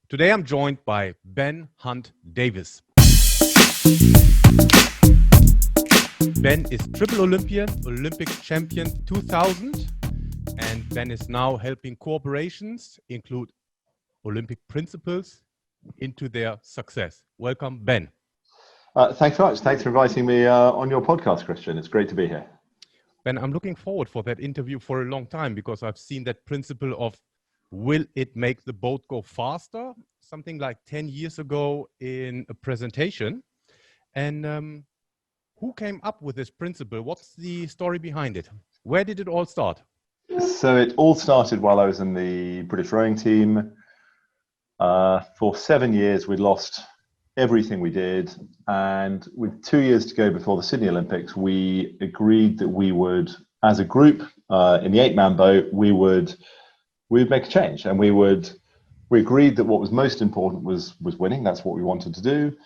Today I'm joined by Ben Hunt Davis. Ben is triple Olympian, Olympic champion 2000, and Ben is now helping corporations include Olympic principles into their success. Welcome, Ben. Thanks very much. Thanks for inviting me on your podcast, Christian. It's great to be here. Ben, I'm looking forward for that interview for a long time because I've seen that principle of will it make the boat go faster? Something like 10 years ago in a presentation. And who came up with this principle? What's the story behind it? Where did it all start? So it all started while I was in the British rowing team. For 7 years, we lost everything we did. And with 2 years to go before the Sydney Olympics, we agreed that we would, as a group, in the 8-man boat, we would make a change. And we agreed that what was most important was winning. That's what we wanted to do.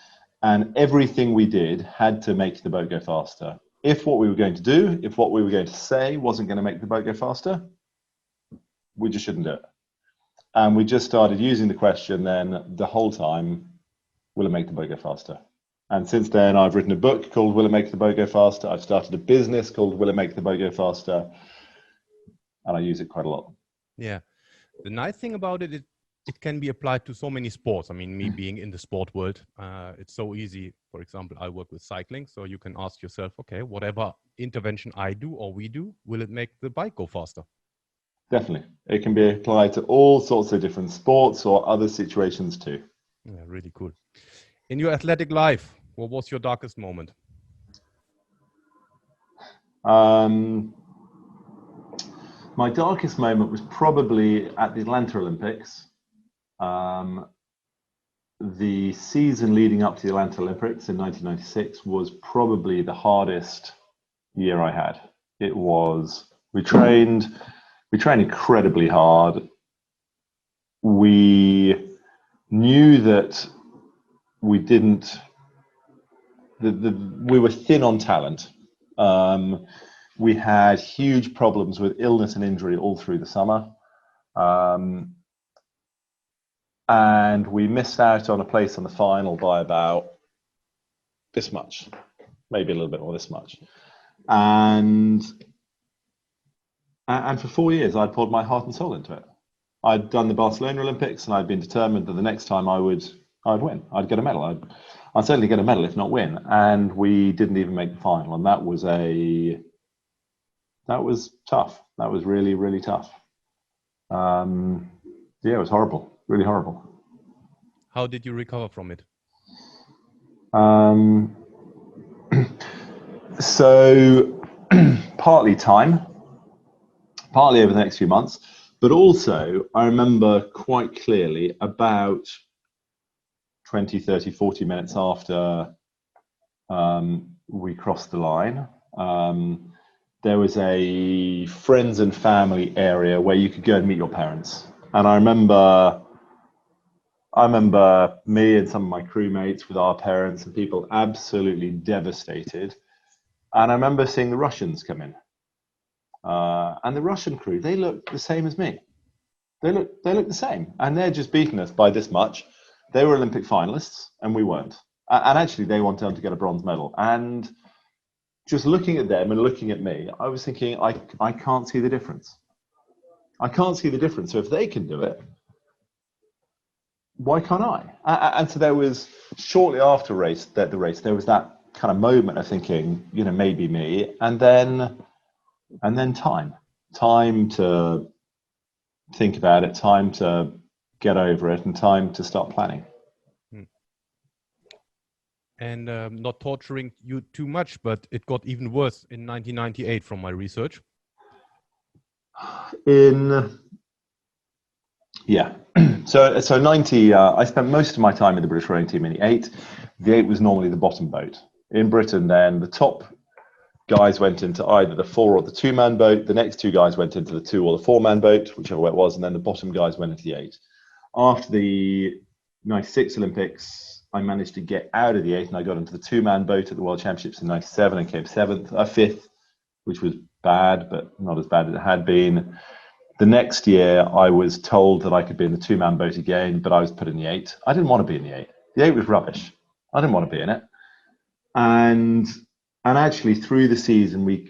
And everything we did had to make the boat go faster. If what we were going to do, if what we were going to say wasn't going to make the boat go faster, we just shouldn't do it. And we just started using the question then the whole time, will it make the boat go faster? And since then, I've written a book called Will It Make the Boat Go Faster? I've started a business called Will It Make the Boat Go Faster? And I use it quite a lot. Yeah. The nice thing about it can be applied to so many sports. I mean, me being in the sport world, it's so easy. For example, I work with cycling. So you can ask yourself, okay, whatever intervention I do or we do, will it make the bike go faster? Definitely. It can be applied to all sorts of different sports or other situations too. Yeah, really cool. In your athletic life, what was your darkest moment? My darkest moment was probably at the Atlanta Olympics. The season leading up to the Atlanta Olympics in 1996 was probably the hardest year I had. It was, we trained incredibly hard. We knew that we were thin on talent. We had huge problems with illness and injury all through the summer. And we missed out on a place on the final by about this much, maybe a little bit more this much. And for 4 years, I'd poured my heart and soul into it. I'd done the Barcelona Olympics, and I'd been determined that the next time I'd win. I'd get a medal. I'd certainly get a medal, if not win. And we didn't even make the final, and that was tough. That was really, really tough. Yeah, it was horrible, really horrible. How did you recover from it? So partly time, partly over the next few months, but also I remember quite clearly about 20, 30, 40 minutes after we crossed the line, there was a friends and family area where you could go and meet your parents. And I remember me and some of my crewmates with our parents and people absolutely devastated. And I remember seeing the Russians come in. And the Russian crew, they looked the same as me. They looked the same. And they're just beaten us by this much. They were Olympic finalists and we weren't. And actually they went on to get a bronze medal. And just looking at them and looking at me, I was thinking, I can't see the difference. I can't see the difference. So if they can do it, why can't I? And so there was, shortly after the race, there was that kind of moment of thinking, maybe me, and then time to think about it, time to get over it, and time to start planning. And not torturing you too much, but it got even worse in 1998 from my research. So 90, I spent most of my time in the British rowing team in the 8. The 8 was normally the bottom boat. In Britain then, the top guys went into either the 4 or the 2-man boat. The next 2 guys went into the 2 or the 4-man boat, whichever way it was, and then the bottom guys went into the 8. After the 96 Olympics, I managed to get out of the 8 and I got into the 2-man boat at the World Championships in 97 and came 5th, which was bad, but not as bad as it had been. The next year, I was told that I could be in the two-man boat again, but I was put in the 8. I didn't want to be in the 8. The 8 was rubbish. I didn't want to be in it. And actually, through the season, we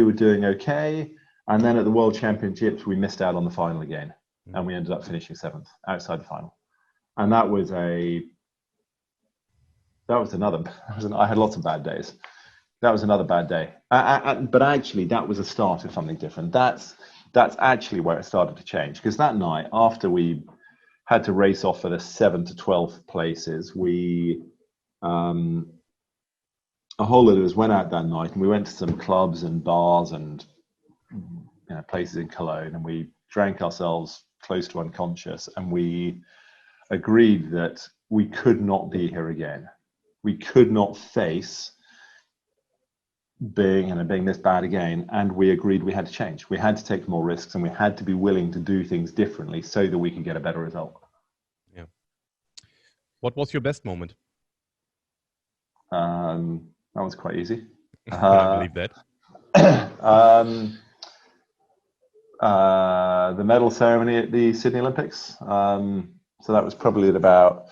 were doing okay. And then at the World Championships, we missed out on the final again, and we ended up finishing 7th outside the final. And that was another. I had lots of bad days. That was another bad day. But actually, that was a start of something different. That's actually where it started to change, because that night, after we had to race off for the 7th to 12th places, we a whole lot of us went out that night, and we went to some clubs and bars and places in Cologne, and we drank ourselves close to unconscious, and we agreed that we could not be here again. We could not face being this bad again, and we agreed we had to change. We had to take more risks, and we had to be willing to do things differently so that we could get a better result. Yeah. What was your best moment? That was quite easy. I believe that. The medal ceremony at the Sydney Olympics. So that was probably at about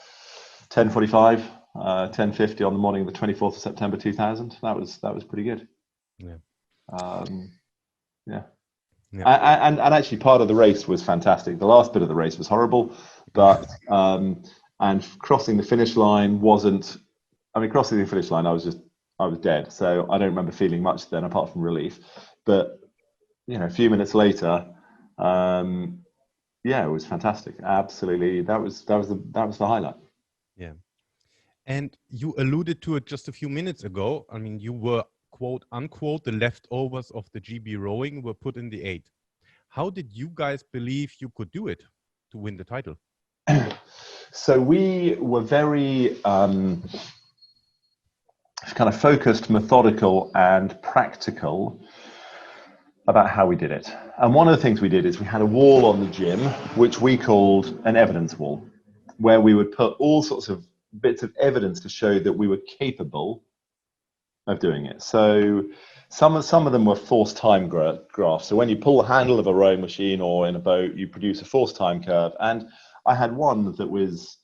10:45, 10:50 on the morning of the 24th of September 2000. That was pretty good. Yeah. Yeah. Yeah. And actually, part of the race was fantastic. The last bit of the race was horrible, but and crossing the finish line wasn't. I mean, crossing the finish line, I was dead. So I don't remember feeling much then, apart from relief. But a few minutes later, yeah, it was fantastic. Absolutely, that was the highlight. Yeah. And you alluded to it just a few minutes ago. I mean, you were, quote unquote, the leftovers of the GB rowing were put in the 8. How did you guys believe you could do it to win the title? So we were very kind of focused, methodical, and practical about how we did it. And one of the things we did is we had a wall on the gym, which we called an evidence wall, where we would put all sorts of bits of evidence to show that we were capable of doing it. So some of them were forced time graphs. So when you pull the handle of a rowing machine or in a boat, you produce a forced time curve. And I had one that was,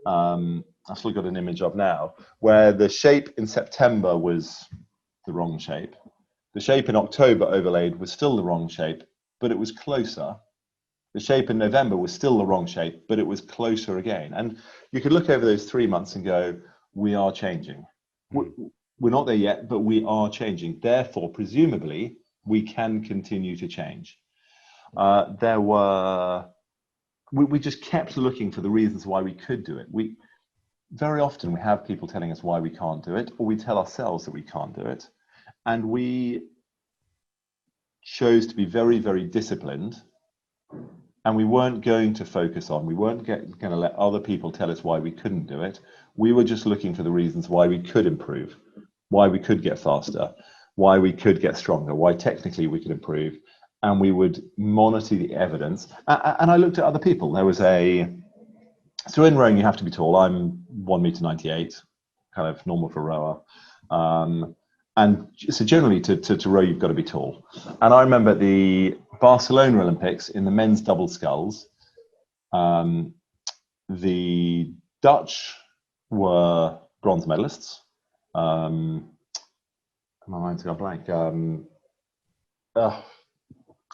I've still got an image of now, where the shape in September was the wrong shape. The shape in October overlaid was still the wrong shape, but it was closer. The shape in November was still the wrong shape, but it was closer again. And you could look over those 3 months and go, we are changing. We're not there yet, but we are changing. Therefore, presumably, we can continue to change. We just kept looking for the reasons why we could do it. Very often we have people telling us why we can't do it, or we tell ourselves that we can't do it. And we chose to be very, very disciplined, and we weren't going to focus on, we weren't going to let other people tell us why we couldn't do it. We were just looking for the reasons why we could improve, why we could get faster, why we could get stronger, why technically we could improve. And we would monitor the evidence. And I looked at other people. There was so in rowing, you have to be tall. I'm 1.98 meters, kind of normal for a rower. And so generally to row, you've got to be tall. And I remember the Barcelona Olympics in the men's double sculls, the Dutch were bronze medalists. My mind's got blank.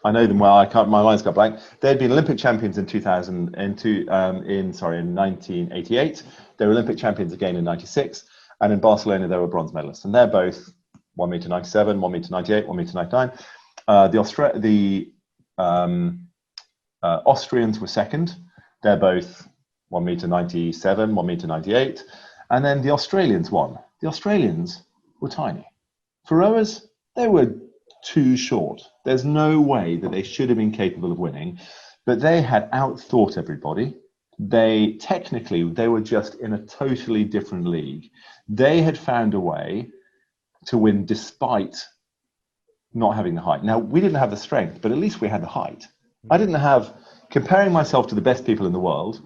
I know them well. My mind's got blank. They'd been Olympic champions in 1988. They were Olympic champions again in 96. And in Barcelona, they were bronze medalists. And they're both 1.97 meters, 1.98 meters, 1.99 meters. The Austrians were second. They're both 1.97 meters, 1.98 meters. And then the Australians won. The Australians were tiny. For rowers, they were too short. There's no way that they should have been capable of winning, but they had outthought everybody. They were just in a totally different league. They had found a way to win despite not having the height. Now, we didn't have the strength, but at least we had the height. I didn't have, comparing myself to the best people in the world,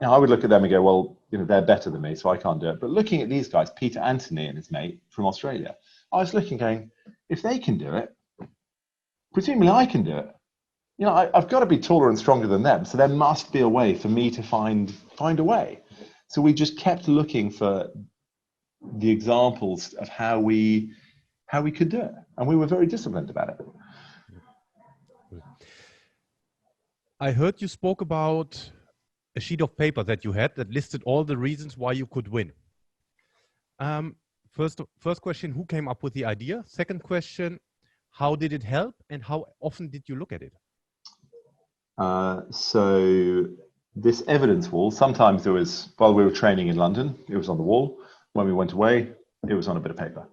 I would look at them and go, well, they're better than me, so I can't do it. But looking at these guys, Peter Anthony and his mate from Australia, I was looking going, if they can do it, presumably I can do it. I've got to be taller and stronger than them. So there must be a way for me to find a way. So we just kept looking for the examples of how we could do it. And we were very disciplined about it. I heard you spoke about a sheet of paper that you had that listed all the reasons why you could win. First question, who came up with the idea? Second question, how did it help? And how often did you look at it? So this evidence wall, sometimes there was, while we were training in London, it was on the wall. When we went away, it was on a bit of paper.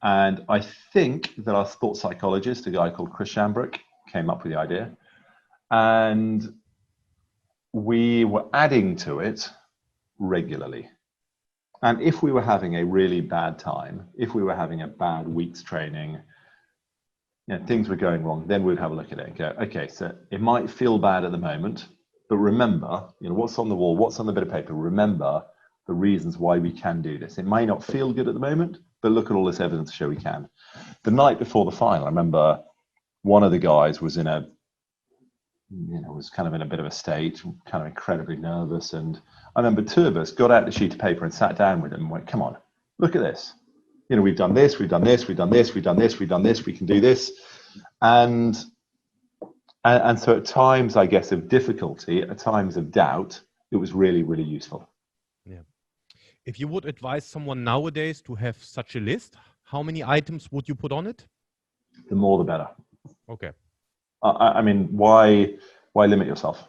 And I think that our sports psychologist, a guy called Chris Shambrook, came up with the idea. And we were adding to it regularly. And if we were having a really bad time, if we were having a bad week's training, things were going wrong, then we'd have a look at it and go, okay, so it might feel bad at the moment, but remember, what's on the wall, what's on the bit of paper, remember the reasons why we can do this. It may not feel good at the moment, but look at all this evidence to show we can. The night before the final, I remember one of the guys was was kind of in a bit of a state, kind of incredibly nervous. And I remember two of us got out the sheet of paper and sat down with him and went, come on, look at this. We've done this, we've done this, we've done this, we've done this, we've done this, we can do this. And so at times, I guess, of difficulty, at times of doubt, it was really, really useful. Yeah. If you would advise someone nowadays to have such a list, how many items would you put on it? The more, the better. Okay. I mean, why limit yourself?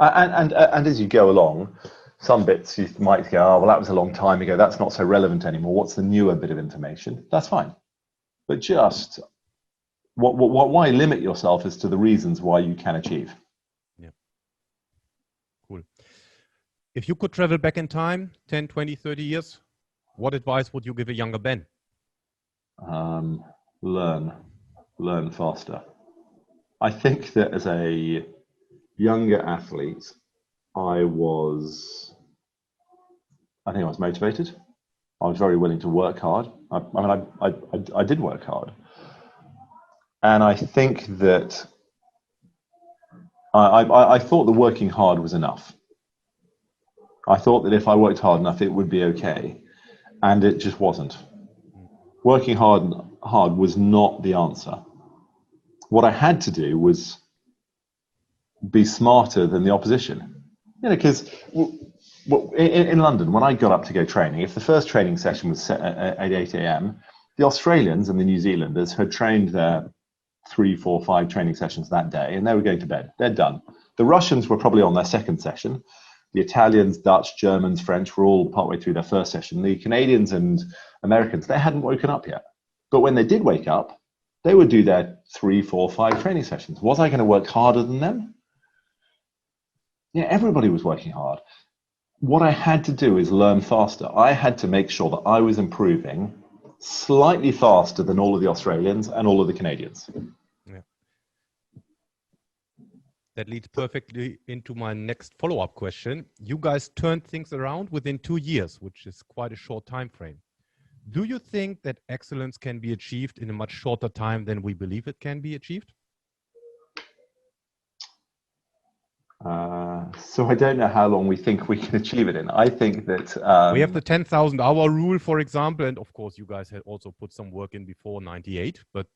And as you go along, some bits you might go, oh, well, that was a long time ago. That's not so relevant anymore. What's the newer bit of information? That's fine. But just why limit yourself as to the reasons why you can achieve? Yeah. Cool. If you could travel back in time, 10, 20, 30 years, what advice would you give a younger Ben? Learn faster. I think that as a younger athlete, I was motivated. I was very willing to work hard. I did work hard. And I think that I thought that working hard was enough. I thought that if I worked hard enough, it would be okay. And it just wasn't. Working hard was not the answer. What I had to do was be smarter than the opposition. Because in London, when I got up to go training, if the first training session was set at 8 a.m., the Australians and the New Zealanders had trained their 3, 4, 5 training sessions that day, and they were going to bed. They're done. The Russians were probably on their second session. The Italians, Dutch, Germans, French were all partway through their first session. The Canadians and Americans, they hadn't woken up yet. But when they did wake up, they would do their 3, 4, 5 training sessions. Was I going to work harder than them? Yeah, everybody was working hard. What I had to do is learn faster. I had to make sure that I was improving slightly faster than all of the Australians and all of the Canadians. Yeah. That leads perfectly into my next follow-up question. You guys turned things around within 2 years, which is quite a short time frame. Do you think that excellence can be achieved in a much shorter time than we believe it can be achieved? So I don't know how long we think we can achieve it in. I think that we have the 10,000 hour rule, for example, and of course you guys had also put some work in before 98. But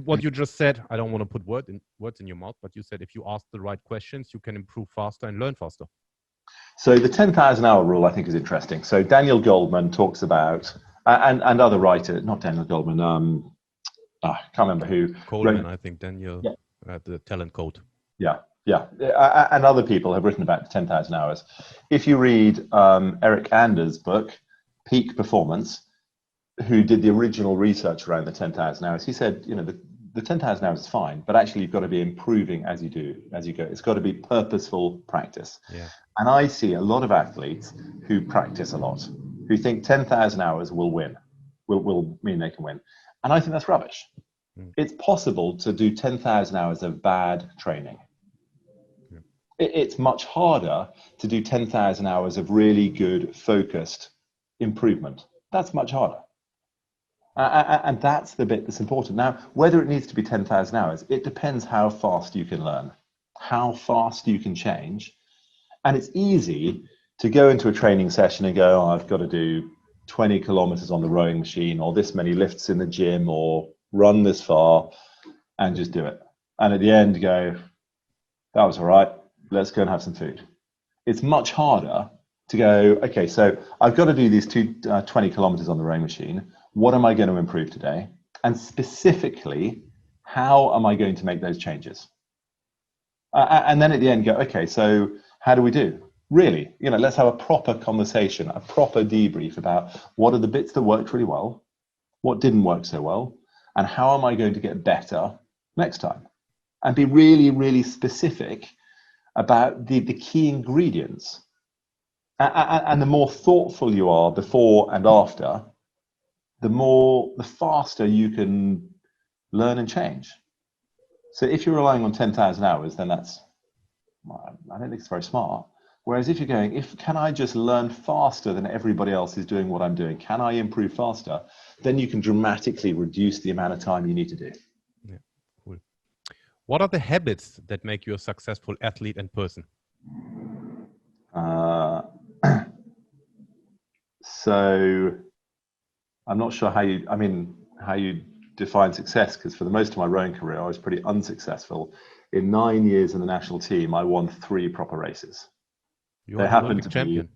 what you just said, I don't want to put words in your mouth, but you said if you ask the right questions, you can improve faster and learn faster. So the 10,000 hour rule, I think, is interesting. So Daniel Goldman talks about, and other writers, not Daniel Goldman, I can't remember who. Coleman, I think Daniel, the talent code. Yeah. And other people have written about 10,000 hours. If you read Eric Anders' book, Peak Performance, who did the original research around the 10,000 hours, he said, the 10,000 hours is fine, but actually you've got to be improving as you go. It's got to be purposeful practice. Yeah. And I see a lot of athletes who practice a lot, who think 10,000 hours will mean they can win. And I think that's rubbish. It's possible to do 10,000 hours of bad training. It's much harder to do 10,000 hours of really good, focused improvement. That's much harder. And that's the bit that's important. Now, whether it needs to be 10,000 hours, it depends how fast you can learn, how fast you can change. And it's easy to go into a training session and go, oh, I've got to do 20 kilometers on the rowing machine, or this many lifts in the gym, or run this far, and just do it. And at the end go, that was all right, let's go and have some food. It's much harder to go, okay, so I've got to do these 20 kilometers on the rowing machine. What am I going to improve today? And specifically, how am I going to make those changes? And then at the end go, okay, so how do we do? Really, let's have a proper conversation, a proper debrief about what are the bits that worked really well, what didn't work so well, and how am I going to get better next time? And be really, really specific about the key ingredients. And the more thoughtful you are before and after, the faster you can learn and change. So if you're relying on 10,000 hours, then I don't think it's very smart. Whereas if you're going, can I just learn faster than everybody else is doing what I'm doing? Can I improve faster? Then you can dramatically reduce the amount of time you need to do. Yeah, cool. What are the habits that make you a successful athlete and person? So I'm not sure how you define success, because for the most of my rowing career, I was pretty unsuccessful. In 9 years in the national team, I won 3 proper races. They happened to champion.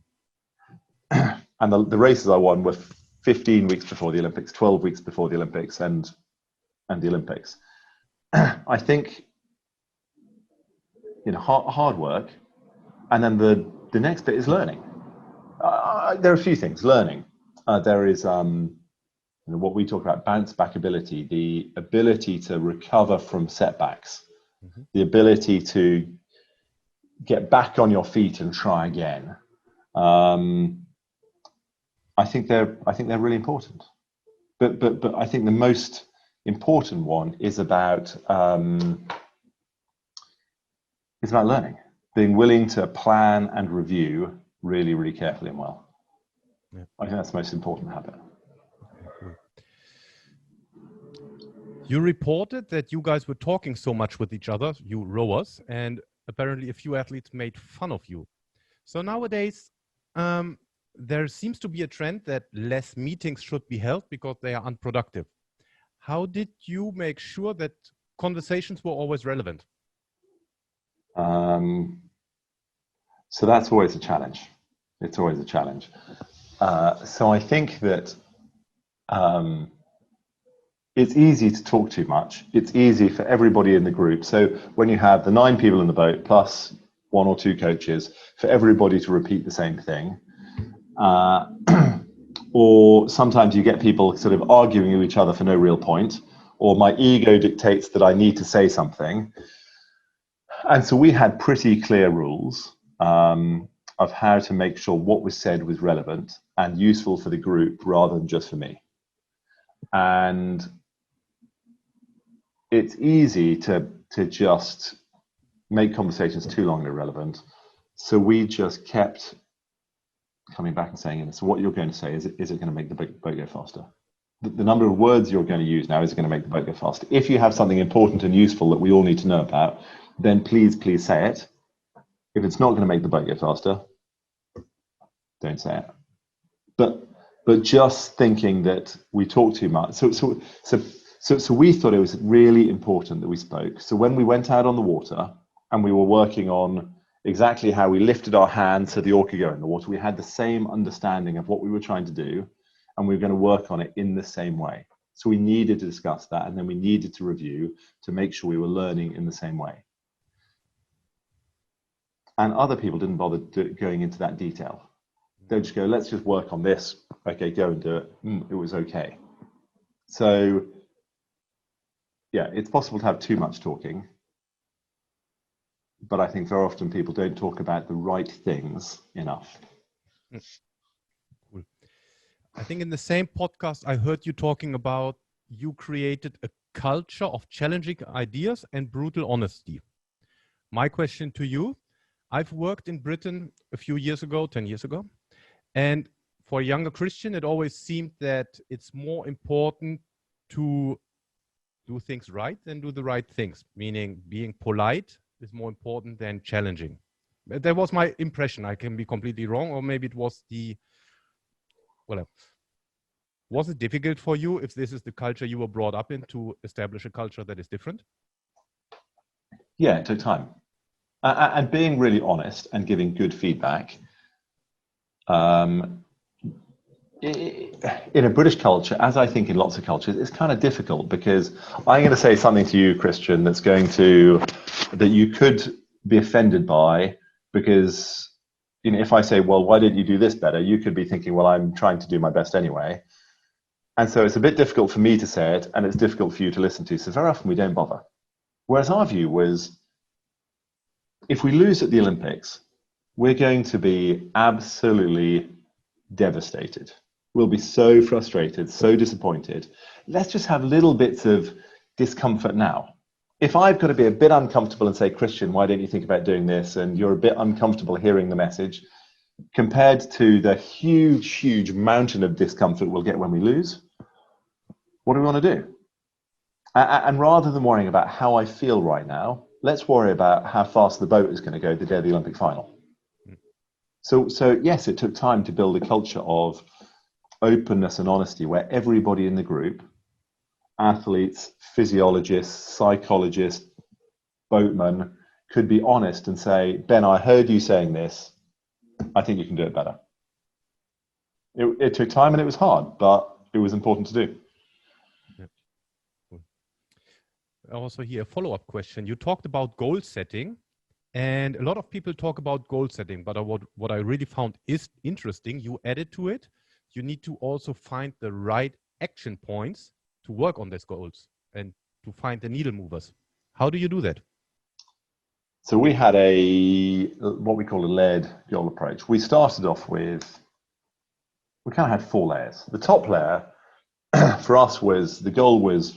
And the races I won were 15 weeks before the Olympics, 12 weeks before the Olympics, and the Olympics. I think, hard work, and then the next bit is learning. There are a few things. Learning. There is what we talk about, bounce back ability, the ability to recover from setbacks, the ability to get back on your feet and try again. I think they're really important. But I think the most important one is about learning, being willing to plan and review really, really carefully and well. Yeah. I think that's the most important habit. Okay, cool. You reported that you guys were talking so much with each other, you rowers, and apparently a few athletes made fun of you. So nowadays, there seems to be a trend that less meetings should be held because they are unproductive. How did you make sure that conversations were always relevant? So that's always a challenge. It's always a challenge. So I think that it's easy to talk too much. It's easy for everybody in the group. So when you have the 9 people in the boat plus 1 or 2 coaches, for everybody to repeat the same thing. Or sometimes you get people sort of arguing with each other for no real point, or my ego dictates that I need to say something. And so we had pretty clear rules of how to make sure what was said was relevant and useful for the group rather than just for me. And it's easy to just make conversations too long and irrelevant. So we just kept coming back and saying, so what you're going to say, is it going to make the boat go faster? The number of words you're going to use now is going to make the boat go faster. If you have something important and useful that we all need to know about, then please say it. If it's not going to make the boat go faster, don't say it. But just thinking that we talk too much. So we thought it was really important that we spoke. So when we went out on the water and we were working on exactly how we lifted our hands so the oar could go in the water, we had the same understanding of what we were trying to do, and we were going to work on it in the same way. So we needed to discuss that, and then we needed to review to make sure we were learning in the same way. And other people didn't bother going into that detail. They'd just go, let's just work on this. Okay, go and do it. It was okay. So yeah, it's possible to have too much talking, but I think very often people don't talk about the right things enough. Cool. I think in the same podcast, I heard you talking about you created a culture of challenging ideas and brutal honesty. My question to you, I've worked in Britain a few years ago, 10 years ago, and for a younger Christian, it always seemed that it's more important to do things right than do the right things, meaning being polite is more important than challenging. That was my impression. I can be completely wrong, or maybe it was was it difficult for you, if this is the culture you were brought up in, to establish a culture that is different? Yeah, it took time. And being really honest and giving good feedback. In a British culture, as I think in lots of cultures, it's kind of difficult, because I'm going to say something to you, Christian, that you could be offended by, because if I say, well, why didn't you do this better? You could be thinking, well, I'm trying to do my best anyway. And so it's a bit difficult for me to say it, and it's difficult for you to listen to. So very often we don't bother. Whereas our view was, if we lose at the Olympics, we're going to be absolutely devastated. We'll be so frustrated, so disappointed. Let's just have little bits of discomfort now. If I've got to be a bit uncomfortable and say, Christian, why don't you think about doing this? And you're a bit uncomfortable hearing the message, compared to the huge, huge mountain of discomfort we'll get when we lose, what do we want to do? And rather than worrying about how I feel right now, let's worry about how fast the boat is going to go the day of the Olympic final. So yes, it took time to build a culture of openness and honesty, where everybody in the group, athletes, physiologists, psychologists, boatmen, could be honest and say, Ben, I heard you saying this. I think you can do it better. It took time and it was hard, but it was important to do. Also here, a follow-up question. You talked about goal setting, and a lot of people talk about goal setting, but what I really found is interesting, you added to it, you need to also find the right action points to work on these goals and to find the needle movers. How do you do that? So we had what we call a layered goal approach. We started off with, we kind of had 4 layers. The top layer for us was, the goal was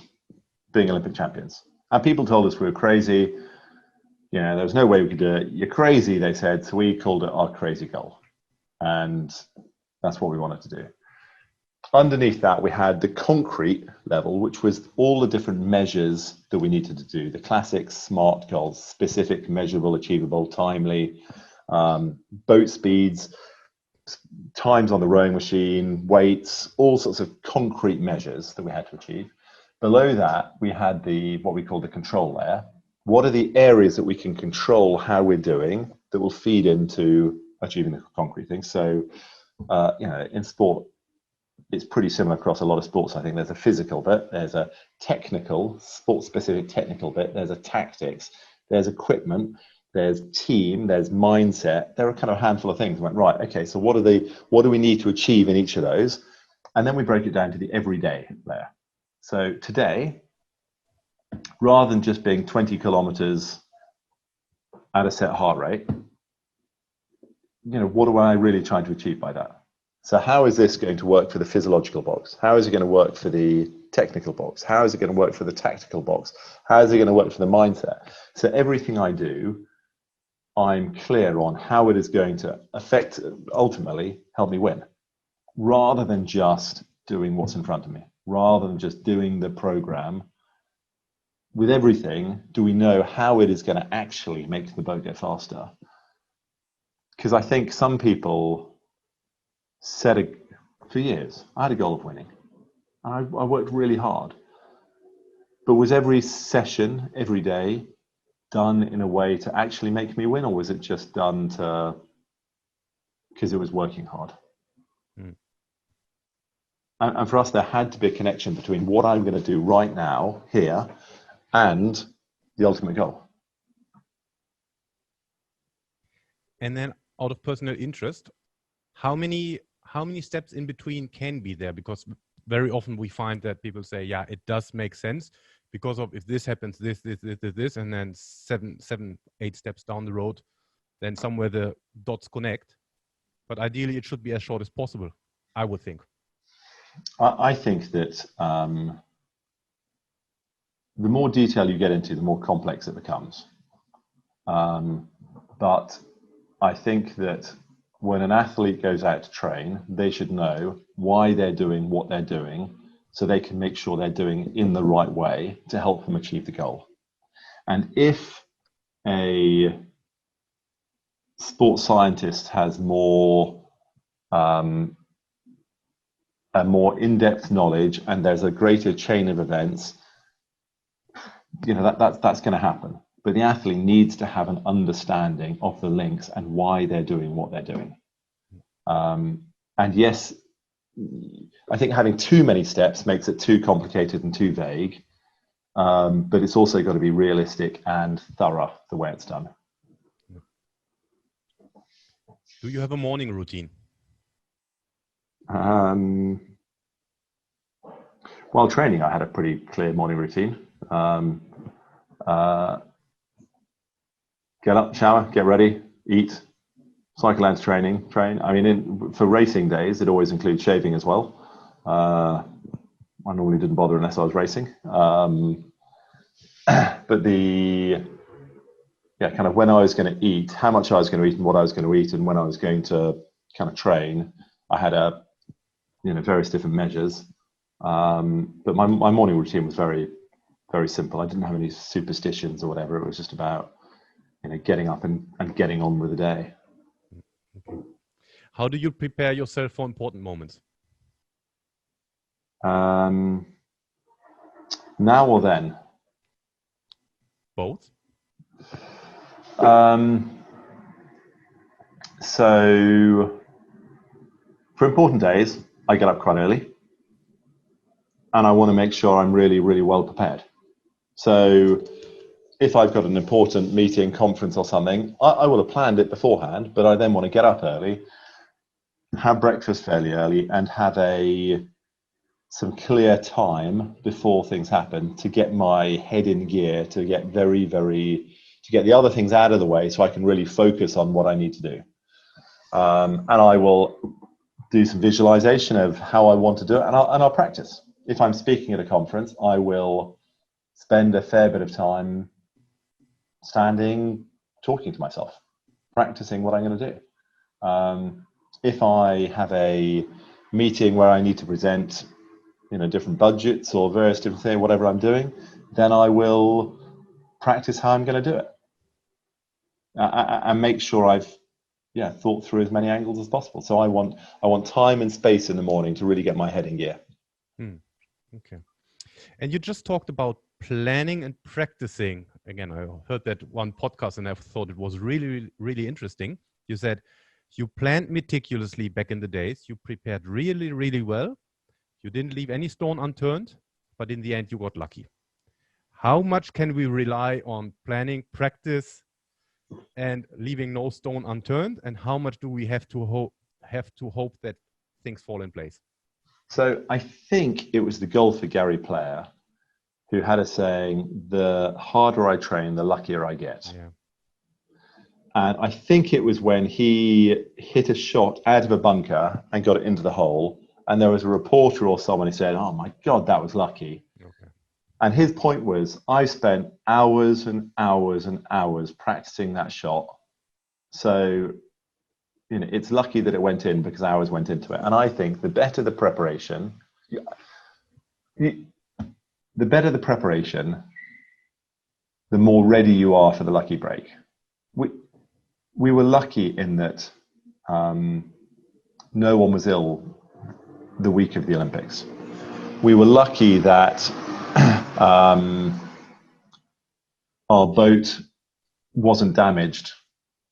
being Olympic champions. And people told us we were crazy. There was no way we could do it. You're crazy, they said. So we called it our crazy goal. And that's what we wanted to do. Underneath that, we had the concrete level, which was all the different measures that we needed to do. The classic SMART goals: specific, measurable, achievable, timely, boat speeds, times on the rowing machine, weights, all sorts of concrete measures that we had to achieve. Below that, we had what we call the control layer. What are the areas that we can control how we're doing that will feed into achieving the concrete things? So, in sport, it's pretty similar across a lot of sports. I think there's a physical bit, there's a technical, sport-specific technical bit, there's a tactics, there's equipment, there's team, there's mindset. There are kind of a handful of things. We went, right, okay, so what do we need to achieve in each of those? And then we break it down to the everyday layer. So today, rather than just being 20 kilometers at a set heart rate, what am I really trying to achieve by that? So how is this going to work for the physiological box? How is it going to work for the technical box? How is it going to work for the tactical box? How is it going to work for the mindset? So everything I do, I'm clear on how it is going to ultimately help me win, rather than just doing what's in front of me, rather than just doing the program. With everything, do we know how it is going to actually make the boat go faster? Because I think some people for years, I had a goal of winning. I worked really hard. But was every session, every day, done in a way to actually make me win, or was it just done because it was working hard? And for us, there had to be a connection between what I'm going to do right now, here, and the ultimate goal. And then, out of personal interest, how many steps in between can be there? Because very often we find that people say, yeah, it does make sense because of if this happens, this, and then 7, 8 steps down the road, then somewhere the dots connect. But ideally, it should be as short as possible, I would think. I think that the more detail you get into, the more complex it becomes. But I think that when an athlete goes out to train, they should know why they're doing what they're doing so they can make sure they're doing it in the right way to help them achieve the goal. And if a sports scientist has a more in-depth knowledge and there's a greater chain of events, that's going to happen. But the athlete needs to have an understanding of the links and why they're doing what they're doing. And yes, I think having too many steps makes it too complicated and too vague. But it's also got to be realistic and thorough the way it's done. Do you have a morning routine? While training, I had a pretty clear morning routine. Get up, shower, get ready, eat, cycle out to training, train. I mean, for racing days, it always includes shaving as well. I normally didn't bother unless I was racing. But kind of when I was going to eat, how much I was going to eat and what I was going to eat, and when I was going to kind of train, I had various different measures. But my morning routine was very, very simple. I didn't have any superstitions or whatever. It was just about, getting up and getting on with the day. Okay. How do you prepare yourself for important moments? Now or then? Both. So for important days, I get up quite early and I want to make sure I'm really, really well prepared. So if I've got an important meeting, conference or something, I will have planned it beforehand, but I then want to get up early, have breakfast fairly early, and have some clear time before things happen to get my head in gear, to get to get the other things out of the way so I can really focus on what I need to do. And I will do some visualization of how I want to do it, and I'll practice. If I'm speaking at a conference, I will spend a fair bit of time standing, talking to myself, practicing what I'm going to do. If I have a meeting where I need to present, different budgets or various different things, whatever I'm doing, then I will practice how I'm going to do it, and make sure I've thought through as many angles as possible. So I want time and space in the morning to really get my head in gear. Okay. And you just talked about planning and practicing. Again, I heard that one podcast and I thought it was really, really, really interesting. You said you planned meticulously back in the days. You prepared really, really well. You didn't leave any stone unturned, but in the end, you got lucky. How much can we rely on planning, practice, and leaving no stone unturned? And how much do we have to hope that things fall in place? So I think it was the golfer Gary Player who had a saying, the harder I train, the luckier I get. Yeah. And I think it was when he hit a shot out of a bunker and got it into the hole, and there was a reporter or someone who said, "Oh my God, that was lucky." Okay. And his point was, I spent hours and hours and hours practicing that shot. So, it's lucky that it went in because hours went into it. And I think the better the preparation, the more ready you are for the lucky break. We were lucky in that no one was ill the week of the Olympics. We were lucky that our boat wasn't damaged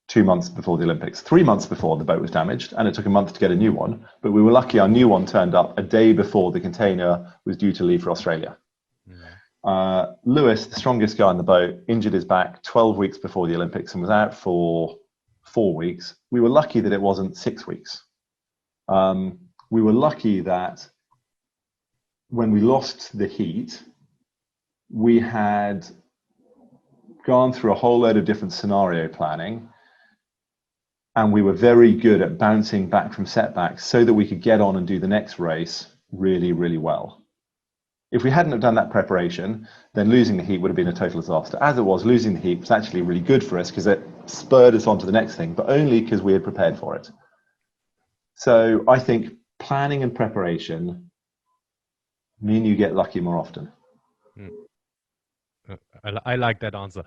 2 months before the Olympics. 3 months before, the boat was damaged, and it took a month to get a new one. But we were lucky our new one turned up a day before the container was due to leave for Australia. Lewis, the strongest guy on the boat, injured his back 12 weeks before the Olympics and was out for 4 weeks. We were lucky that it wasn't 6 weeks. We were lucky that when we lost the heat, we had gone through a whole load of different scenario planning, and we were very good at bouncing back from setbacks so that we could get on and do the next race really, really well. If we hadn't have done that preparation, then losing the heat would have been a total disaster. As it was, losing the heat was actually really good for us because it spurred us on to the next thing, but only because we had prepared for it. So I think planning and preparation mean you get lucky more often. I like that answer.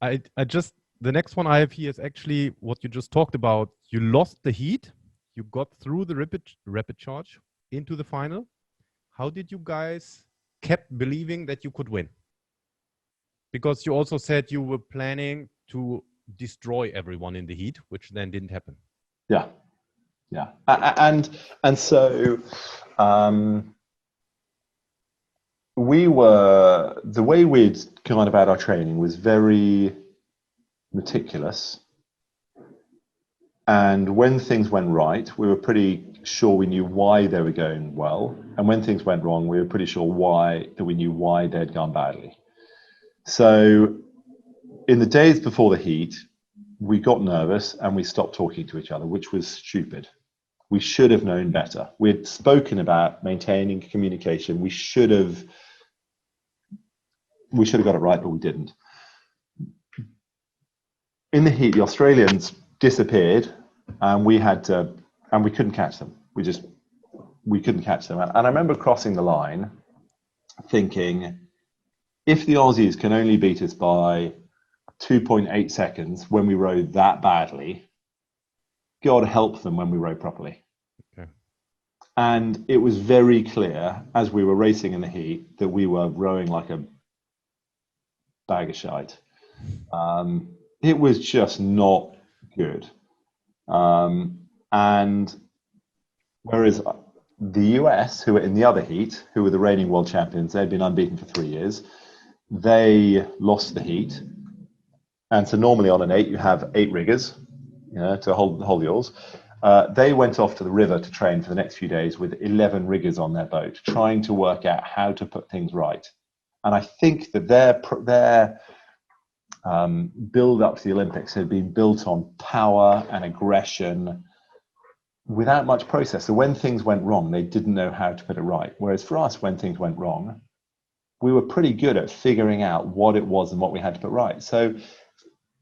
The next one I have here is actually what you just talked about. You lost the heat. You got through the rapid charge into the final. How did you guys kept believing that you could win? Because you also said you were planning to destroy everyone in the heat, which then didn't happen. Yeah. And so the way we'd gone about our training was very meticulous. And when things went right, we were pretty sure we knew why they were going well. And when things went wrong, we were pretty sure we knew why they'd gone badly. So in the days before the heat, we got nervous and we stopped talking to each other, which was stupid. We should have known better. We had spoken about maintaining communication. We should have got it right, but we didn't. In the heat, the Australians disappeared, and we couldn't catch them. We couldn't catch them. And I remember crossing the line, thinking, if the Aussies can only beat us by 2.8 seconds when we rode that badly, God help them when we rode properly. Okay. And it was very clear as we were racing in the heat that we were rowing like a bag of shite. It was just not good. And whereas the US, who were in the other heat, who were the reigning world champions, they'd been unbeaten for 3 years. They lost the heat. And so normally on an 8, you have 8 riggers, to hold the oars. They went off to the river to train for the next few days with 11 riggers on their boat, trying to work out how to put things right. And I think that their build up to the Olympics had been built on power and aggression without much process. So when things went wrong, they didn't know how to put it right. Whereas for us, when things went wrong, we were pretty good at figuring out what it was and what we had to put right. So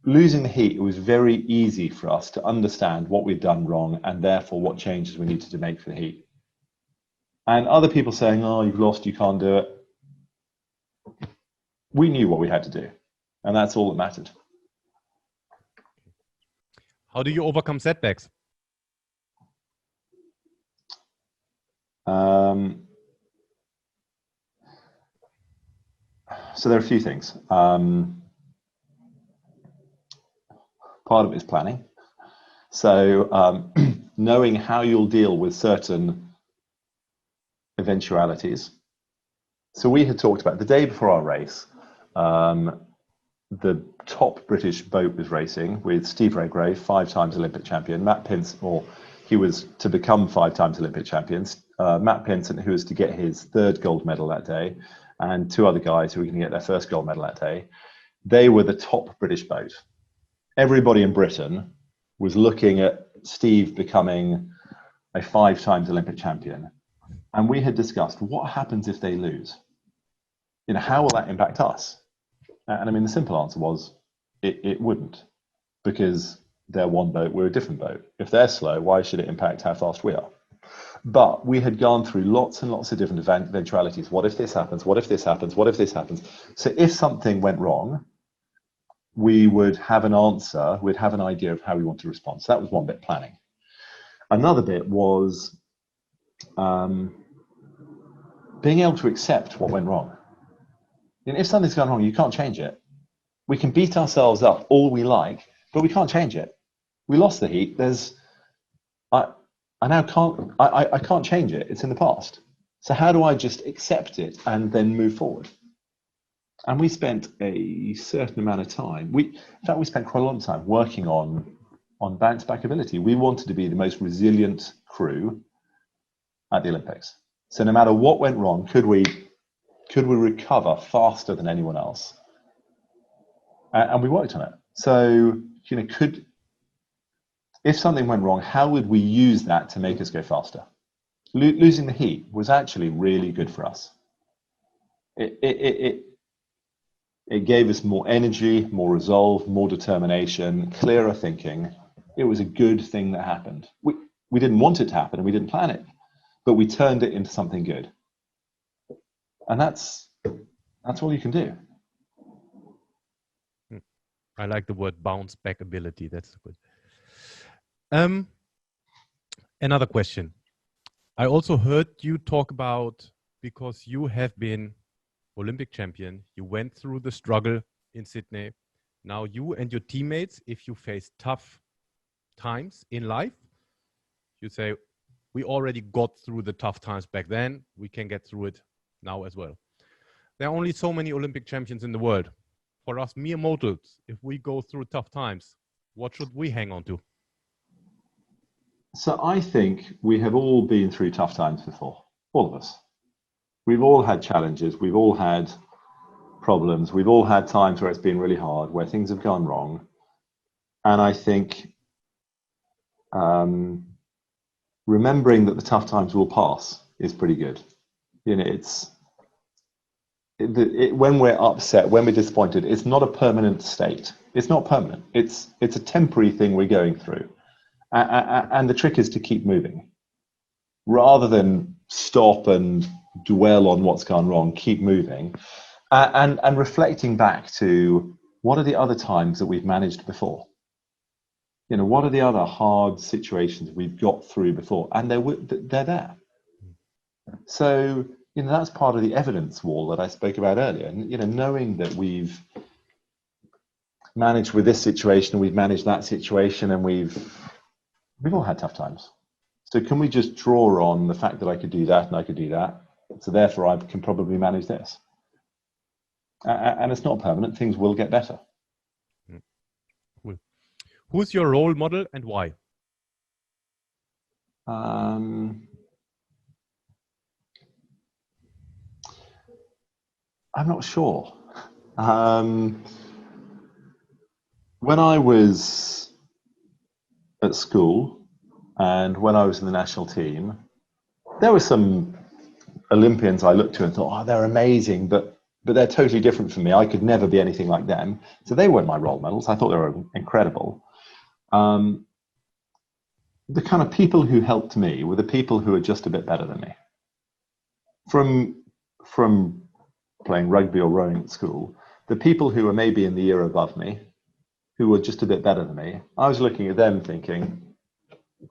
losing the heat, it was very easy for us to understand what we'd done wrong and therefore what changes we needed to make for the heat. And other people saying, oh, you've lost, you can't do it. We knew what we had to do. And that's all that mattered. How do you overcome setbacks? So there are a few things. Part of it is planning. So knowing how you'll deal with certain eventualities. So we had talked about the day before our race, the top British boat was racing with Steve Redgrave, 5 times Olympic champion, Matt Pinson, or he was to become 5 times Olympic champions, Matt Pinson, who was to get his 3rd gold medal that day, and 2 other guys who were going to get their 1st gold medal that day. They were the top British boat. Everybody in Britain was looking at Steve becoming a 5 times Olympic champion. And we had discussed what happens if they lose? How will that impact us? And I mean, the simple answer was it wouldn't, because they're one boat, we're a different boat. If they're slow, why should it impact how fast we are? But we had gone through lots and lots of different eventualities. What if this happens? What if this happens? What if this happens? So if something went wrong, we would have an answer, we'd have an idea of how we want to respond. So that was one bit, planning. Another bit was being able to accept what went wrong. If something's gone wrong, you can't change it. We can beat ourselves up all we like, but we can't change it. We lost the heat. I can't change it. It's in the past. So how do I just accept it and then move forward? And we spent a certain amount of time. In fact, we spent quite a long time working on bounce back ability. We wanted to be the most resilient crew at the Olympics. So no matter what went wrong, could we recover faster than anyone else? And we worked on it. So, if something went wrong, how would we use that to make us go faster? Losing the heat was actually really good for us. It gave us more energy, more resolve, more determination, clearer thinking. It was a good thing that happened. We didn't want it to happen and we didn't plan it, but we turned it into something good. And that's all you can do. I like the word bounce back ability. That's good. Another question. I also heard you talk about, because you have been Olympic champion, you went through the struggle in Sydney. Now you and your teammates, if you face tough times in life, you say, we already got through the tough times back then. We can get through it now as well. There are only so many Olympic champions in the world. For us mere mortals, if we go through tough times, what should we hang on to? So I think we have all been through tough times before, all of us. We've all had challenges. We've all had problems. We've all had times where it's been really hard, where things have gone wrong. And I think remembering that the tough times will pass is pretty good. You know, when we're upset, when we're disappointed, it's not a permanent state. It's not permanent. It's a temporary thing we're going through. And the trick is to keep moving. Rather than stop and dwell on what's gone wrong, keep moving. And reflecting back to, what are the other times that we've managed before? You know, what are the other hard situations we've got through before? And they're there. So, you know, that's part of the evidence wall that I spoke about earlier. And, you know, knowing that we've managed with this situation, we've managed that situation, and we've all had tough times. So can we just draw on the fact that I could do that and I could do that? So therefore I can probably manage this. And it's not permanent. Things will get better. Cool. Who's your role model and why? I'm not sure. When I was at school and when I was in the national team, there were some Olympians I looked to and thought, oh, they're amazing, but they're totally different from me. I could never be anything like them. So they weren't my role models. I thought they were incredible. The kind of people who helped me were the people who were just a bit better than me. From playing rugby or rowing at school, the people who were maybe in the year above me, who were just a bit better than me, I was looking at them thinking,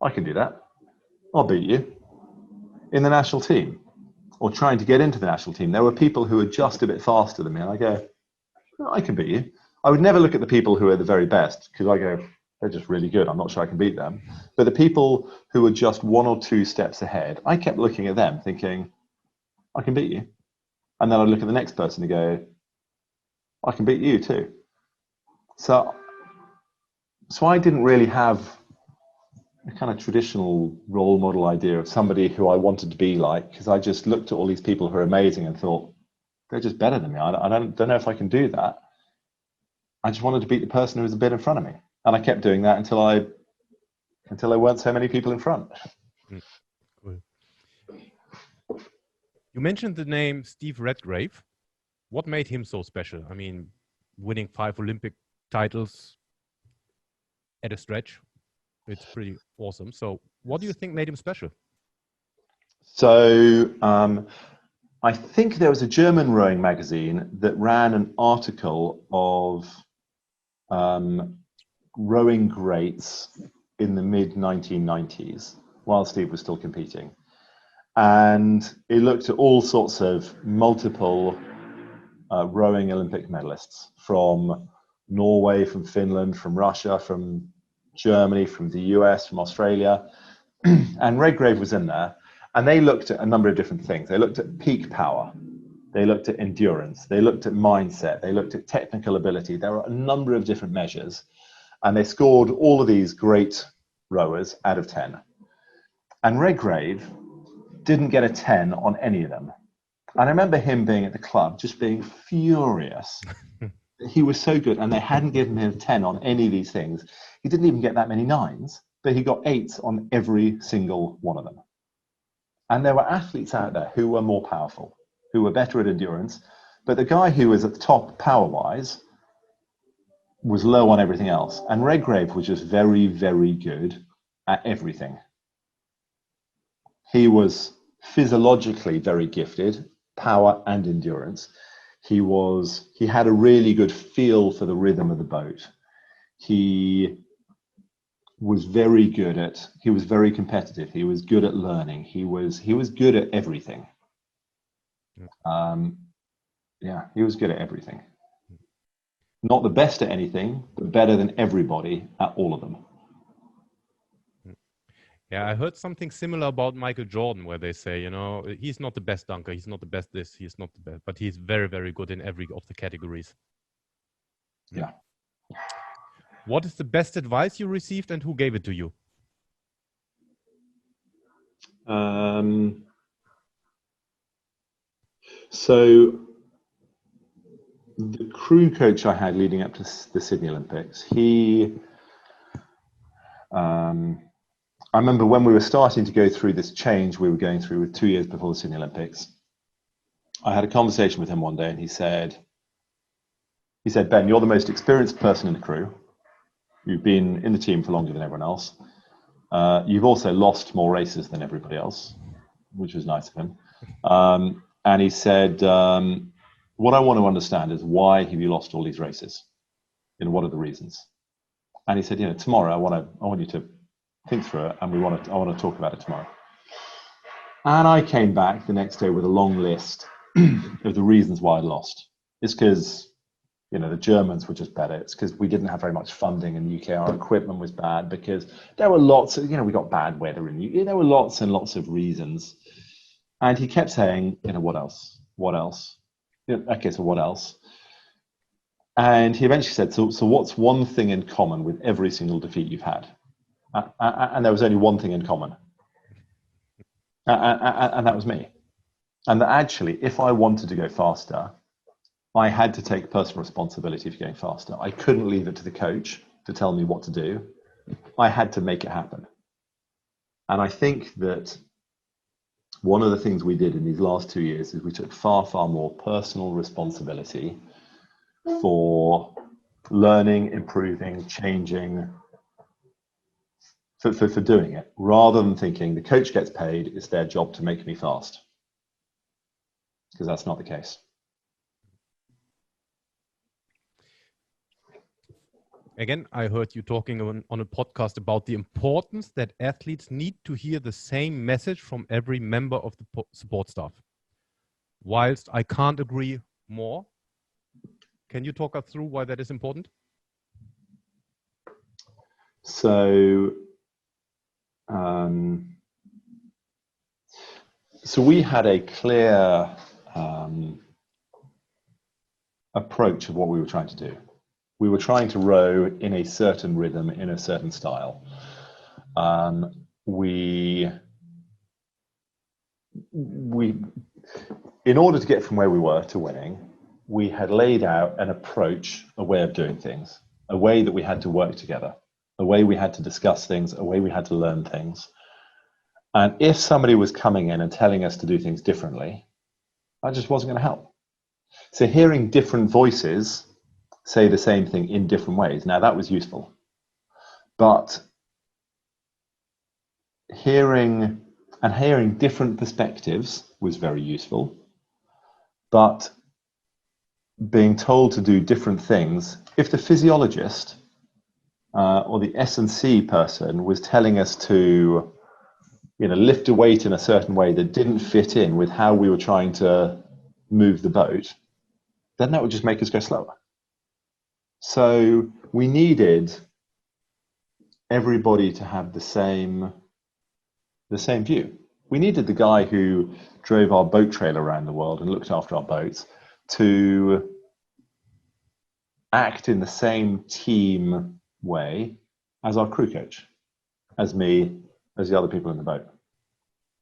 I can do that. I'll beat you. In the national team, or trying to get into the national team, there were people who were just a bit faster than me, and I go, oh, I can beat you. I would never look at the people who are the very best, because I go, they're just really good. I'm not sure I can beat them. But the people who were just 1 or 2 steps ahead, I kept looking at them thinking, I can beat you. And then I'd look at the next person and go, I can beat you too. So I didn't really have a kind of traditional role model idea of somebody who I wanted to be like, because I just looked at all these people who are amazing and thought, they're just better than me. I don't know if I can do that. I just wanted to beat the person who was a bit in front of me. And I kept doing that until there weren't so many people in front. Cool. You mentioned the name Steve Redgrave. What made him so special? I mean, winning 5 Olympic titles at a stretch, it's pretty awesome. So what do you think made him special? So I think there was a German rowing magazine that ran an article of rowing greats in the mid-1990s while Steve was still competing. And it looked at all sorts of multiple rowing Olympic medalists from Norway, from Finland, from Russia, from Germany, from the US, from Australia. And Redgrave was in there. And they looked at a number of different things. They looked at peak power. They looked at endurance. They looked at mindset. They looked at technical ability. There were a number of different measures. And they scored all of these great rowers out of 10. And Redgrave didn't get a 10 on any of them. And I remember him being at the club, just being furious. He was so good, and they hadn't given him a 10 on any of these things. He didn't even get that many 9s, but he got 8s on every single one of them. And there were athletes out there who were more powerful, who were better at endurance. But the guy who was at the top power-wise was low on everything else. And Redgrave was just very, very good at everything. He was physiologically very gifted, power and endurance. He had a really good feel for the rhythm of the boat. He was very competitive. He was good at learning. He was good at everything. He was good at everything. Not the best at anything, but better than everybody at all of them. Yeah, I heard something similar about Michael Jordan, where they say, you know, he's not the best dunker, he's not the best this, he's not the best, but he's very, very good in every of the categories. Yeah. What is the best advice you received and who gave it to you? So the crew coach I had leading up to the Sydney Olympics, I remember when we were starting to go through this change we were going through with 2 years before the Sydney Olympics, I had a conversation with him one day and he said, Ben, you're the most experienced person in the crew. You've been in the team for longer than everyone else. You've also lost more races than everybody else, which was nice of him. And he said, what I want to understand is why have you lost all these races? And what are the reasons? And he said, you know, tomorrow I want you to think through it, and I want to talk about it tomorrow. And I came back the next day with a long list of the reasons why I lost. It's because, you know, the Germans were just better. It's because we didn't have very much funding in the UK. Our equipment was bad, because there were lots of, you know, we got bad weather in the UK. There were lots and lots of reasons. And he kept saying, you know, what else? What else? Okay, so what else? And he eventually said, so what's one thing in common with every single defeat you've had? And there was only one thing in common. And that was me. And that actually, if I wanted to go faster, I had to take personal responsibility for going faster. I couldn't leave it to the coach to tell me what to do. I had to make it happen. And I think that one of the things we did in these last 2 years is we took far, far more personal responsibility for learning, improving, changing, for doing it, rather than thinking the coach gets paid, it's their job to make me fast. Because that's not the case. Again, I heard you talking on a podcast about the importance that athletes need to hear the same message from every member of the support staff. Whilst I can't agree more, can you talk us through why that is important? So we had a clear approach of what we were trying to do. We were trying to row in a certain rhythm, in a certain style. In order to get from where we were to winning, we had laid out an approach, a way of doing things, a way that we had to work together, a way we had to discuss things, a way we had to learn things. And if somebody was coming in and telling us to do things differently, that just wasn't going to help. So hearing different voices say the same thing in different ways, now that was useful. But hearing different perspectives was very useful. But being told to do different things, if the physiologist or the S&C person was telling us to, you know, lift a weight in a certain way that didn't fit in with how we were trying to move the boat, then that would just make us go slower. So we needed everybody to have the same view. We needed the guy who drove our boat trailer around the world and looked after our boats to act in the same team way as our crew coach, as me, as the other people in the boat.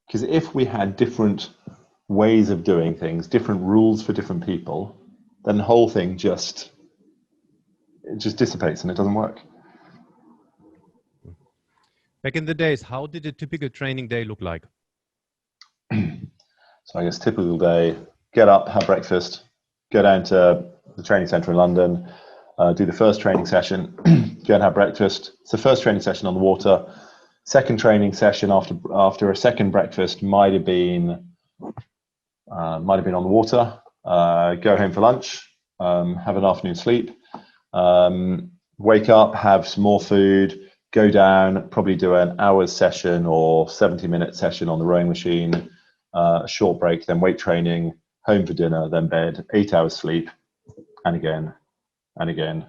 Because if we had different ways of doing things, different rules for different people, then the whole thing just dissipates and it doesn't work. Back in the days, how did a typical training day look like? So I guess typical day, get up, have breakfast, go down to the training centre in London, do the first training session, go and have breakfast. So first training session on the water. Second training session after a second breakfast might have been on the water. Go home for lunch, have an afternoon sleep, wake up, have some more food, go down, probably do an hour's session or 70-minute session on the rowing machine, a short break, then weight training, home for dinner, then bed, 8 hours sleep, and again, and again,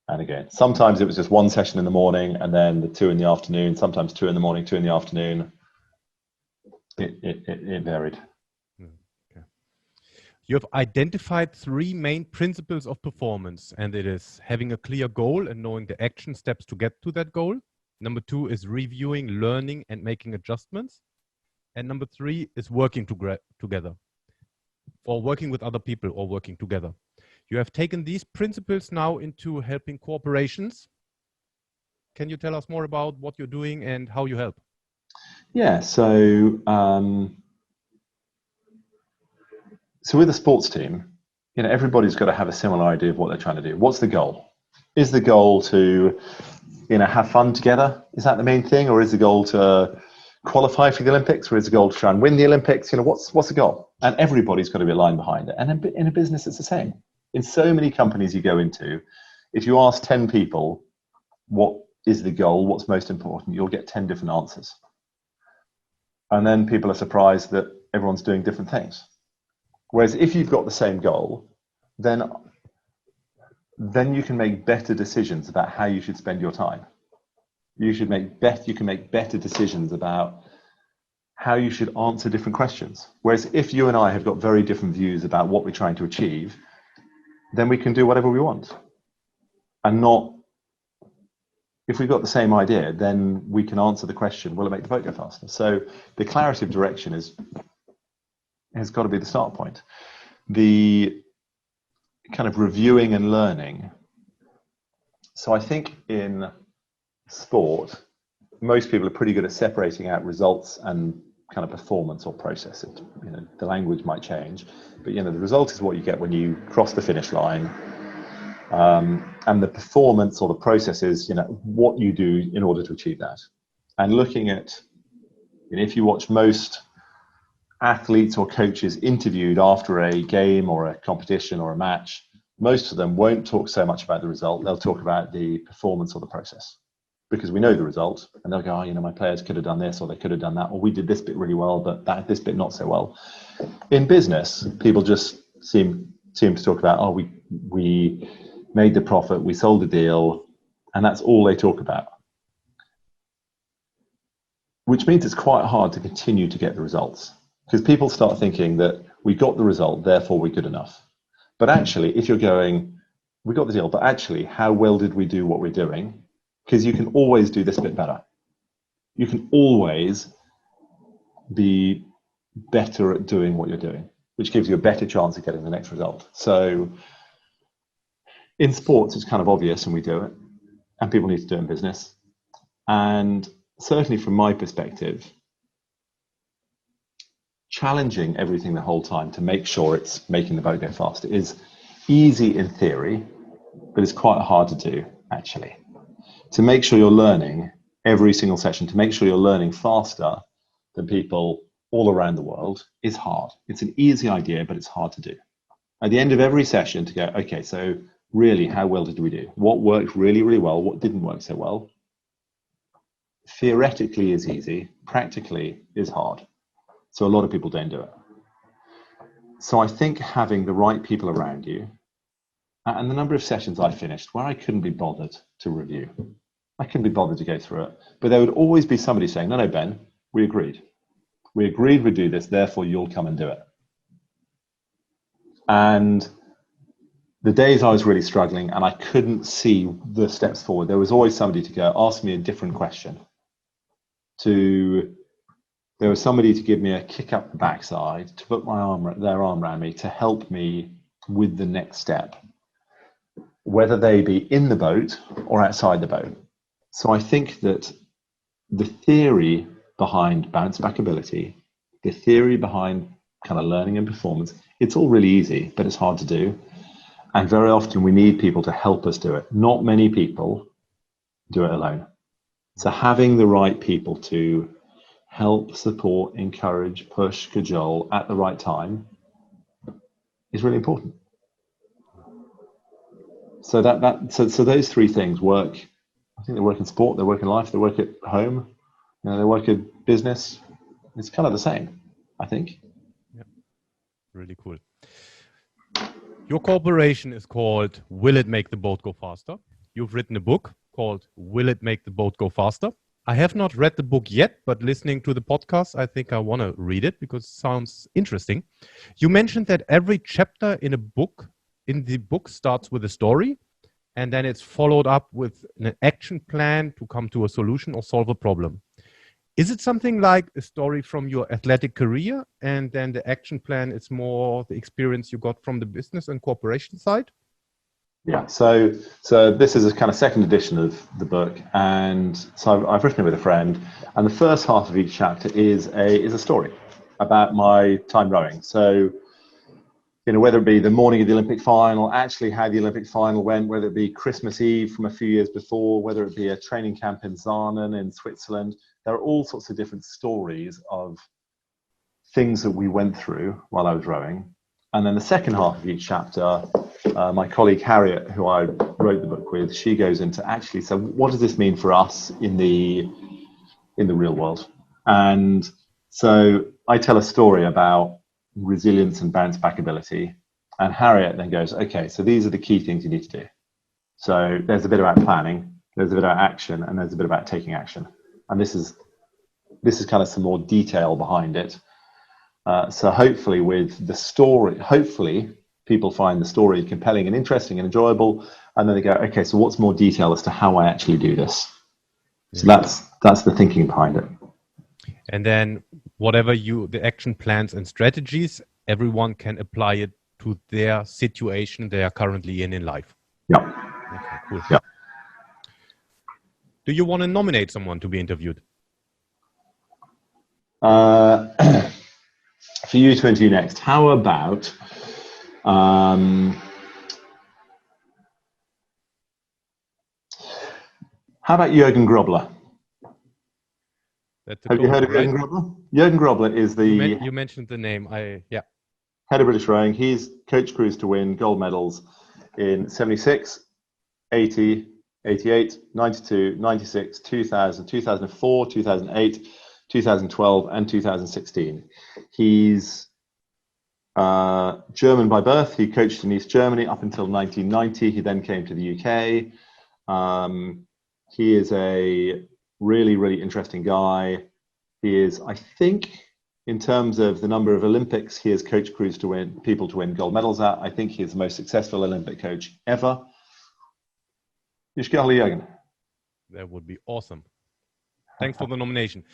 and again. Sometimes it was just one session in the morning and then the 2 in the afternoon, sometimes 2 in the morning, 2 in the afternoon. It varied. Okay. You have identified 3 main principles of performance, and it is having a clear goal and knowing the action steps to get to that goal. Number 2 is reviewing, learning, and making adjustments. And number 3 is working together, or working with other people, or working together. You have taken these principles now into helping corporations. Can you tell us more about what you're doing and how you help? Yeah, so with a sports team, everybody's got to have a similar idea of what they're trying to do. What's the goal? Is the goal to, have fun together? Is that the main thing? Or is the goal to qualify for the Olympics? Or is the goal to try and win the Olympics? What's the goal? And everybody's got to be aligned behind it. And in a business, it's the same. In so many companies you go into, if you ask 10 people, what is the goal? What's most important? You'll get 10 different answers. And then people are surprised that everyone's doing different things. Whereas if you've got the same goal, then you can make better decisions about how you should spend your time. You can make better decisions about how you should answer different questions. Whereas if you and I have got very different views about what we're trying to achieve, then we can do whatever we want. And not, if we've got the same idea, then we can answer the question, will it make the boat go faster? So the clarity of direction has got to be the start point. The kind of reviewing and learning. So I think in sport, most people are pretty good at separating out results and kind of performance or process. The language might change, but the result is what you get when you cross the finish line. And the performance or the process is, what you do in order to achieve that. And looking at, if you watch most athletes or coaches interviewed after a game or a competition or a match, most of them won't talk so much about the result. They'll talk about the performance or the process, because we know the result, and they'll go, my players could have done this, or they could have done that, or we did this bit really well, but this bit not so well. In business, people just seem to talk about, we made the profit, we sold the deal, and that's all they talk about. Which means it's quite hard to continue to get the results, because people start thinking that we got the result, therefore we're good enough. But actually, if you're going, we got the deal, but actually, how well did we do what we're doing? Because you can always do this bit better. You can always be better at doing what you're doing, which gives you a better chance of getting the next result. So in sports, it's kind of obvious, and we do it, and people need to do it in business. And certainly from my perspective, challenging everything the whole time to make sure it's making the boat go faster is easy in theory, but it's quite hard to do, actually. To make sure you're learning every single session, to make sure you're learning faster than people all around the world is hard. It's an easy idea, but it's hard to do. At the end of every session to go, okay, so really, how well did we do? What worked really, really well? What didn't work so well? Theoretically is easy, practically is hard. So a lot of people don't do it. So I think having the right people around you, and the number of sessions I finished where I couldn't be bothered to review, I couldn't be bothered to go through it, but there would always be somebody saying, no, Ben, we agreed. We agreed we'd do this, therefore you'll come and do it. And the days I was really struggling and I couldn't see the steps forward, there was always somebody to go, ask me a different question. There was somebody to give me a kick up the backside, to put their arm around me, to help me with the next step, whether they be in the boat or outside the boat. So I think that the theory behind bounce back ability, the theory behind kind of learning and performance, it's all really easy, but it's hard to do. And very often we need people to help us do it. Not many people do it alone. So having the right people to help, support, encourage, push, cajole at the right time is really important. So so those three things work. I think they work in sport, they work in life, they work at home, they work at business. It's kind of the same, I think. Yeah, really cool. Your corporation is called Will It Make the Boat Go Faster? You've written a book called Will It Make the Boat Go Faster? I have not read the book yet, but listening to the podcast, I think I want to read it because it sounds interesting. You mentioned that every chapter in the book starts with a story, and then it's followed up with an action plan to come to a solution or solve a problem. Is it something like a story from your athletic career, and then the action plan is more the experience you got from the business and corporation side? Yeah, so this is a kind of second edition of the book, and so I've written it with a friend, and the first half of each chapter is a story about my time rowing. So, whether it be the morning of the Olympic final, actually how the Olympic final went, whether it be Christmas Eve from a few years before, whether it be a training camp in Sarnen in Switzerland, there are all sorts of different stories of things that we went through while I was rowing. And then the second half of each chapter, my colleague Harriet, who I wrote the book with, she goes into actually, so what does this mean for us in the real world? And so I tell a story about resilience and bounce back ability. And Harriet then goes, okay, so these are the key things you need to do. So there's a bit about planning, there's a bit about action, and there's a bit about taking action. And this is kind of some more detail behind it. So hopefully with the story, hopefully people find the story compelling and interesting and enjoyable. And then they go, okay, so what's more detail as to how I actually do this? So that's the thinking behind it. And then whatever the action plans and strategies, everyone can apply it to their situation they are currently in life. Yeah. Okay, cool. Yeah. Do you want to nominate someone to be interviewed? For you to interview next, how about Jürgen Grobler? Have you heard of Jürgen Grobler? Jürgen Grobler is You mentioned the name. Head of British Rowing. He's coached crews to win gold medals in 76, 80, 88, 92, 96, 2000, 2004, 2008, 2012, and 2016. He's German by birth. He coached in East Germany up until 1990. He then came to the UK. He is a really, really interesting guy. He is, I think, in terms of the number of Olympics he has coached crews to win, people to win gold medals at, I think he's the most successful Olympic coach ever. Jürgen. That would be awesome. Thanks for the nomination.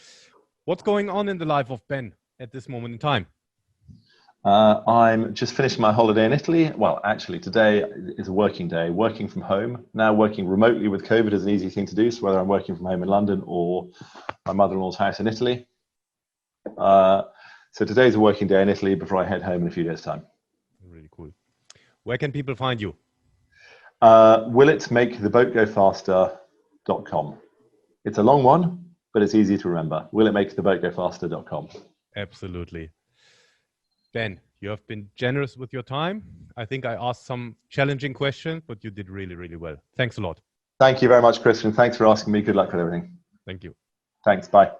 What's going on in the life of Ben at this moment in time? I'm just finishing my holiday in Italy. Well, actually, today is a working day, working from home. Now working remotely with COVID is an easy thing to do. So whether I'm working from home in London or my mother-in-law's house in Italy. So today's a working day in Italy before I head home in a few days' time. Really cool. Where can people find you? WillitmaketheBoatGoFaster.com. It's a long one, but it's easy to remember. WillitmaketheBoatGoFaster.com. Absolutely. Ben, you have been generous with your time. I think I asked some challenging questions, but you did really, really well. Thanks a lot. Thank you very much, Christian. Thanks for asking me. Good luck with everything. Thank you. Thanks. Bye.